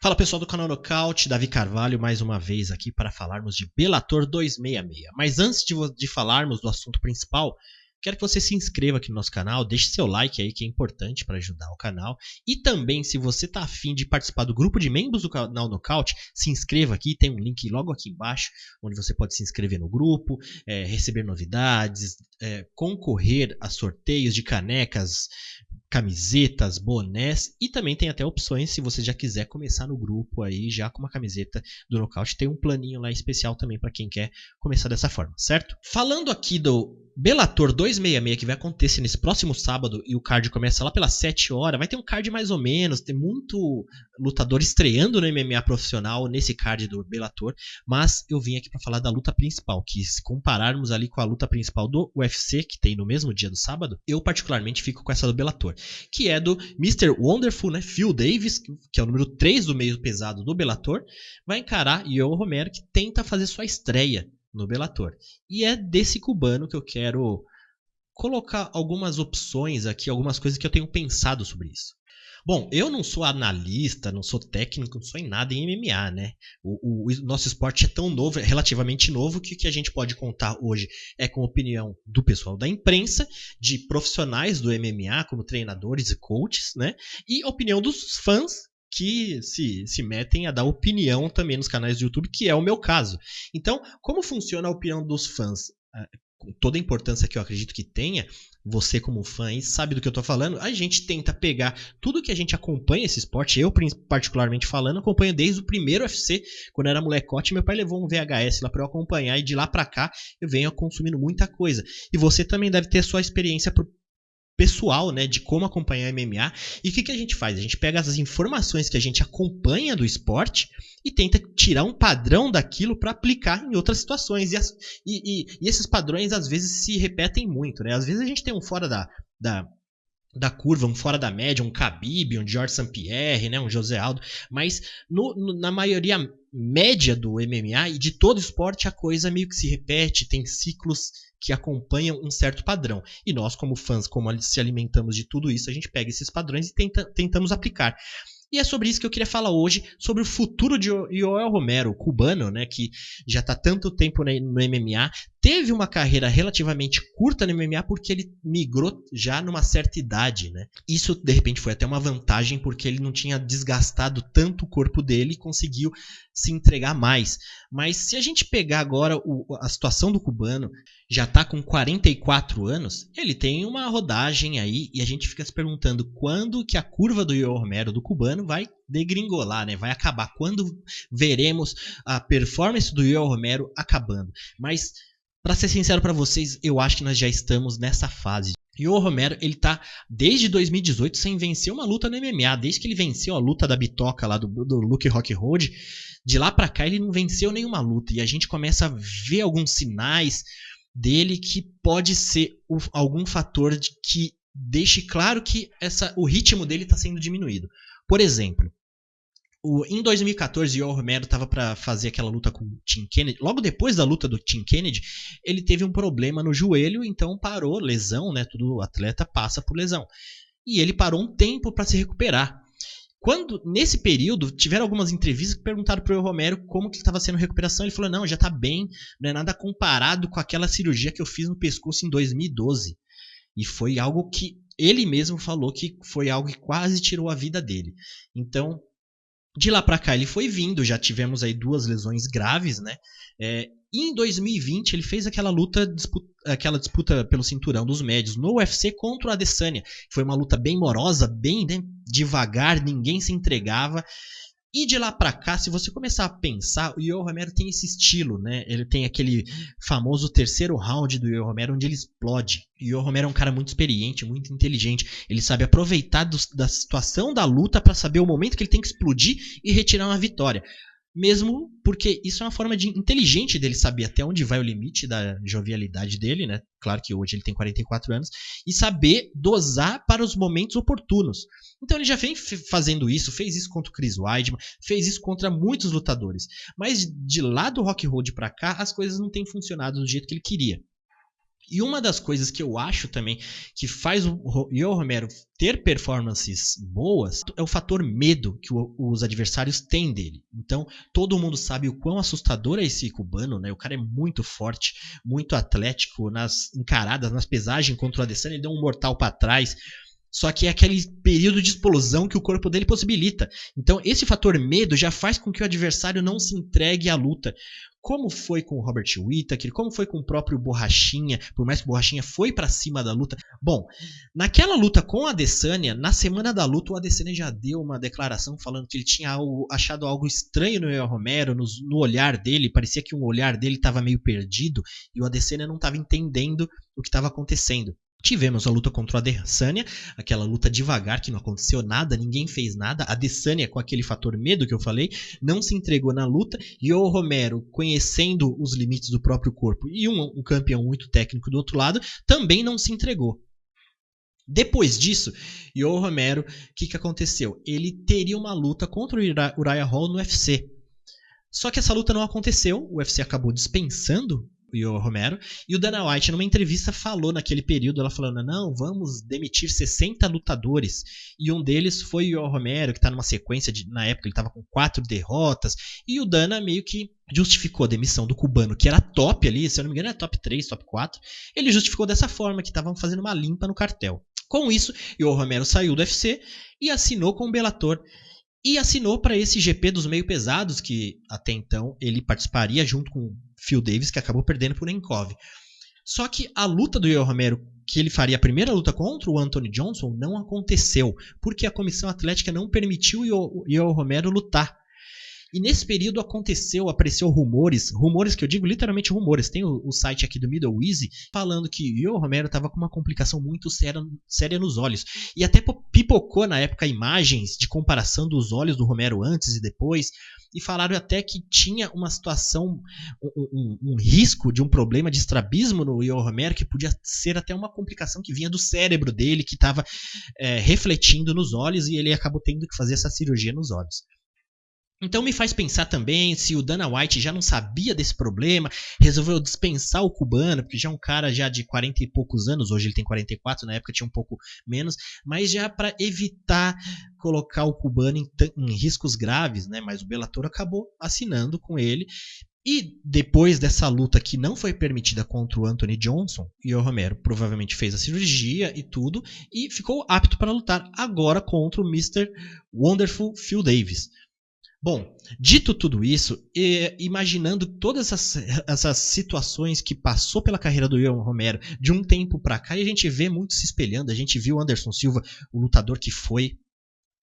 Fala pessoal do canal Nocaute, Davi Carvalho mais uma vez aqui para falarmos de Bellator 266. Mas antes de falarmos do assunto principal, quero que você se inscreva aqui no nosso canal, deixe seu like aí que é importante para ajudar o canal. E também, se você está afim de participar do grupo de membros do canal Nocaute, se inscreva aqui, tem um link logo aqui embaixo, onde você pode se inscrever no grupo, receber novidades, concorrer a sorteios de canecas, camisetas, bonés e também tem até opções se você já quiser começar no grupo aí já com uma camiseta do Nocaute, tem um planinho lá especial também para quem quer começar dessa forma, certo? Falando aqui do Bellator 266 que vai acontecer nesse próximo sábado e o card começa lá pelas 7 horas, vai ter um card mais ou menos, tem muito lutador estreando no MMA profissional nesse card do Bellator, mas eu vim aqui para falar da luta principal, que se compararmos ali com a luta principal do UFC, que tem no mesmo dia do sábado, eu particularmente fico com essa do Bellator, que é do Mr. Wonderful, né, Phil Davis, que é o número 3 do meio pesado do Bellator, vai encarar Yoel Romero, que tenta fazer sua estreia no Bellator. E é desse cubano que eu quero colocar algumas opções aqui, algumas coisas que eu tenho pensado sobre isso. Bom, eu não sou analista, não sou técnico, não sou em nada em MMA, né? O nosso esporte é tão novo, é relativamente novo, que o que a gente pode contar hoje é com a opinião do pessoal da imprensa, de profissionais do MMA, como treinadores e coaches, né? E a opinião dos fãs que se metem a dar opinião também nos canais do YouTube, que é o meu caso. Então, como funciona a opinião dos fãs? Com toda a importância que eu acredito que tenha, você como fã aí sabe do que eu tô falando, a gente tenta pegar tudo que a gente acompanha esse esporte, eu particularmente falando, acompanho desde o primeiro UFC, quando eu era molecote, meu pai levou um VHS lá pra eu acompanhar, e de lá pra cá eu venho consumindo muita coisa. E você também deve ter sua experiência pessoal, né, de como acompanhar MMA. E o que a gente faz? A gente pega as informações que a gente acompanha do esporte e tenta tirar um padrão daquilo para aplicar em outras situações. E esses padrões às vezes se repetem muito, né? Às vezes a gente tem um fora da curva, um fora da média, um Khabib, um Georges St-Pierre, né, um José Aldo, mas na maioria média do MMA e de todo esporte a coisa meio que se repete, tem ciclos que acompanham um certo padrão. E nós, como fãs, como se alimentamos de tudo isso, a gente pega esses padrões e tentamos aplicar. E é sobre isso que eu queria falar hoje, sobre o futuro de Yoel Romero, o cubano, né, que já está tanto tempo no MMA, teve uma carreira relativamente curta no MMA porque ele migrou já numa certa idade, né? Isso, de repente, foi até uma vantagem porque ele não tinha desgastado tanto o corpo dele e conseguiu se entregar mais. Mas se a gente pegar agora a situação do cubano, já está com 44 anos, ele tem uma rodagem aí e a gente fica se perguntando quando que a curva do Yoel Romero, do cubano, vai degringolar, né? Vai acabar. Quando veremos a performance do Yoel Romero acabando. Mas, para ser sincero para vocês, eu acho que nós já estamos nessa fase. Yoel Romero, ele tá desde 2018 sem vencer uma luta no MMA. Desde que ele venceu a luta da bitoca lá do Luke Rockhold, de lá pra cá ele não venceu nenhuma luta. E a gente começa a ver alguns sinais dele que pode ser algum fator que deixe claro que o ritmo dele está sendo diminuído. Por exemplo, em 2014, o Yoel Romero estava para fazer aquela luta com o Tim Kennedy. Logo depois da luta do Tim Kennedy, ele teve um problema no joelho, então parou, lesão, né? Todo atleta passa por lesão. E ele parou um tempo para se recuperar. Nesse período, tiveram algumas entrevistas que perguntaram pro Yoel Romero como que estava sendo a recuperação. Ele falou, não, já tá bem, não é nada comparado com aquela cirurgia que eu fiz no pescoço em 2012. E foi algo que ele mesmo falou que foi algo que quase tirou a vida dele. Então, de lá pra cá ele foi vindo, já tivemos aí 2 lesões graves, né? E em 2020 ele fez aquela disputa pelo cinturão dos médios no UFC contra o Adesanya. Foi uma luta bem morosa, bem, né, devagar, ninguém se entregava. E de lá pra cá, se você começar a pensar, o Yoel Romero tem esse estilo, né? Ele tem aquele famoso terceiro round do Yoel Romero, onde ele explode. O Yoel Romero é um cara muito experiente, muito inteligente. Ele sabe aproveitar da situação da luta para saber o momento que ele tem que explodir e retirar uma vitória. Mesmo porque isso é uma forma inteligente dele saber até onde vai o limite da jovialidade dele, né? Claro que hoje ele tem 44 anos. E saber dosar para os momentos oportunos. Então ele já vem fazendo isso, fez isso contra o Chris Weidman, fez isso contra muitos lutadores. Mas de lá do Rockhold para cá, as coisas não têm funcionado do jeito que ele queria. E uma das coisas que eu acho também que faz o Yoel Romero ter performances boas é o fator medo que os adversários têm dele. Então, todo mundo sabe o quão assustador é esse cubano, né? O cara é muito forte, muito atlético nas encaradas, nas pesagens contra o Adesanya, ele deu um mortal para trás. Só que é aquele período de explosão que o corpo dele possibilita. Então, esse fator medo já faz com que o adversário não se entregue à luta. Como foi com o Robert Whittaker, como foi com o próprio Borrachinha, por mais que o Borrachinha foi pra cima da luta. Bom, naquela luta com o Adesanya, na semana da luta, o Adesanya já deu uma declaração falando que ele tinha achado algo estranho no Yoel Romero, no olhar dele, parecia que o olhar dele estava meio perdido e o Adesanya não estava entendendo o que estava acontecendo. Tivemos a luta contra o Adesanya, aquela luta devagar que não aconteceu nada, ninguém fez nada. A Adesanya, com aquele fator medo que eu falei, não se entregou na luta. E o Romero, conhecendo os limites do próprio corpo e um campeão muito técnico do outro lado, também não se entregou. Depois disso, o Romero, o que aconteceu? Ele teria uma luta contra o Uriah Hall no UFC. Só que essa luta não aconteceu, o UFC acabou dispensando o Yoel Romero, e o Dana White, numa entrevista, falou naquele período, ela falando, não, vamos demitir 60 lutadores, e um deles foi o Yoel Romero, que está numa sequência, na época ele estava com 4 derrotas, e o Dana meio que justificou a demissão do cubano, que era top ali, se eu não me engano era top 3, top 4, ele justificou dessa forma, que estavam fazendo uma limpa no cartel. Com isso, Yoel Romero saiu do UFC e assinou com o Bellator, e assinou para esse GP dos meio pesados, que até então ele participaria junto com Phil Davis, que acabou perdendo por Enkov. Só que a luta do Yoel Romero, que ele faria a primeira luta contra o Anthony Johnson, não aconteceu, porque a comissão atlética não permitiu o Yoel Romero lutar. E nesse período apareceu rumores que eu digo literalmente rumores, tem o site aqui do Middle Easy falando que o Yoel Romero estava com uma complicação muito séria nos olhos. E até pipocou na época imagens de comparação dos olhos do Romero antes e depois, e falaram até que tinha uma situação, um risco de um problema de estrabismo no Yoel Romero, que podia ser até uma complicação que vinha do cérebro dele, que estava refletindo nos olhos, e ele acabou tendo que fazer essa cirurgia nos olhos. Então me faz pensar também se o Dana White já não sabia desse problema, resolveu dispensar o cubano, porque já é um cara já de 40 e poucos anos, hoje ele tem 44, na época tinha um pouco menos, mas já para evitar colocar o cubano em riscos graves, né? Mas o Bellator acabou assinando com ele. E depois dessa luta que não foi permitida contra o Anthony Johnson, o Romero provavelmente fez a cirurgia e tudo, e ficou apto para lutar agora contra o Mr. Wonderful Phil Davis. Bom, dito tudo isso, imaginando todas essas situações que passou pela carreira do Yoel Romero de um tempo pra cá, e a gente vê muito se espelhando, a gente viu o Anderson Silva, o lutador que foi,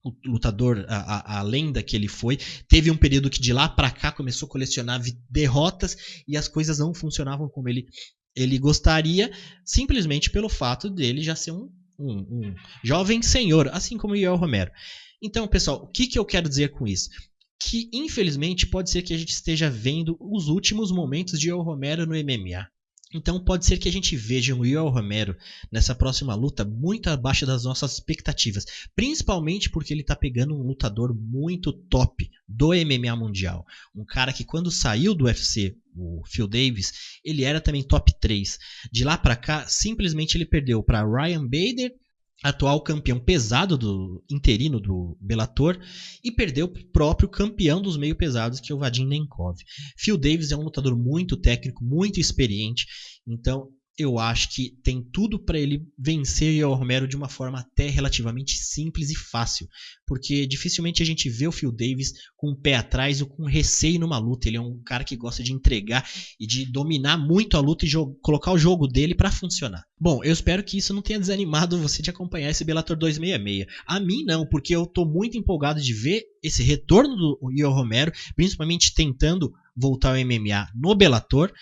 o lutador, a lenda que ele foi, teve um período que de lá pra cá começou a colecionar derrotas e as coisas não funcionavam como ele gostaria, simplesmente pelo fato dele já ser um jovem senhor, assim como o Yoel Romero. Então, pessoal, o que eu quero dizer com isso? Que infelizmente pode ser que a gente esteja vendo os últimos momentos de Yoel Romero no MMA. Então pode ser que a gente veja o Yoel Romero nessa próxima luta muito abaixo das nossas expectativas, principalmente porque ele está pegando um lutador muito top do MMA mundial, um cara que quando saiu do UFC, o Phil Davis, ele era também top 3. De lá para cá, simplesmente ele perdeu para Ryan Bader, atual campeão pesado do interino do Bellator, e perdeu o próprio campeão dos meio pesados, que é o Vadim Nemkov. Phil Davis é um lutador muito técnico, muito experiente, então eu acho que tem tudo para ele vencer o Yoel Romero de uma forma até relativamente simples e fácil, porque dificilmente a gente vê o Phil Davis com o pé atrás ou com receio numa luta. Ele é um cara que gosta de entregar e de dominar muito a luta e colocar o jogo dele para funcionar. Bom, eu espero que isso não tenha desanimado você de acompanhar esse Bellator 266. A mim não, porque eu tô muito empolgado de ver esse retorno do Yoel Romero, principalmente tentando voltar ao MMA no Bellator,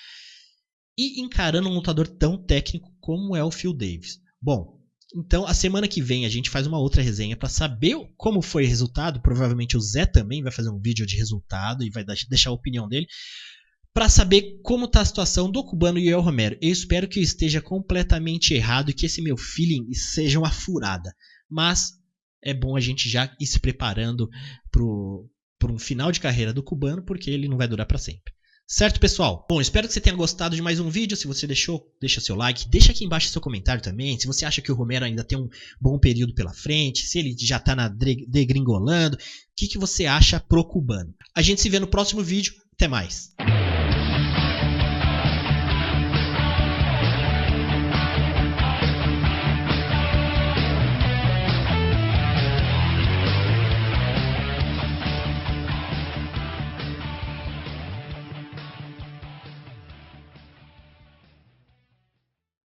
e encarando um lutador tão técnico como é o Phil Davis. Bom, então a semana que vem a gente faz uma outra resenha para saber como foi o resultado. Provavelmente o Zé também vai fazer um vídeo de resultado e vai deixar a opinião dele, para saber como está a situação do cubano Yoel Romero. Eu espero que eu esteja completamente errado e que esse meu feeling seja uma furada. Mas é bom a gente já ir se preparando para um final de carreira do cubano, porque ele não vai durar para sempre. Certo, pessoal? Bom, espero que você tenha gostado de mais um vídeo. Se você deixou, deixa seu like. Deixa aqui embaixo seu comentário também. Se você acha que o Romero ainda tem um bom período pela frente, se ele já tá degringolando, o que você acha pro cubano? A gente se vê no próximo vídeo. Até mais.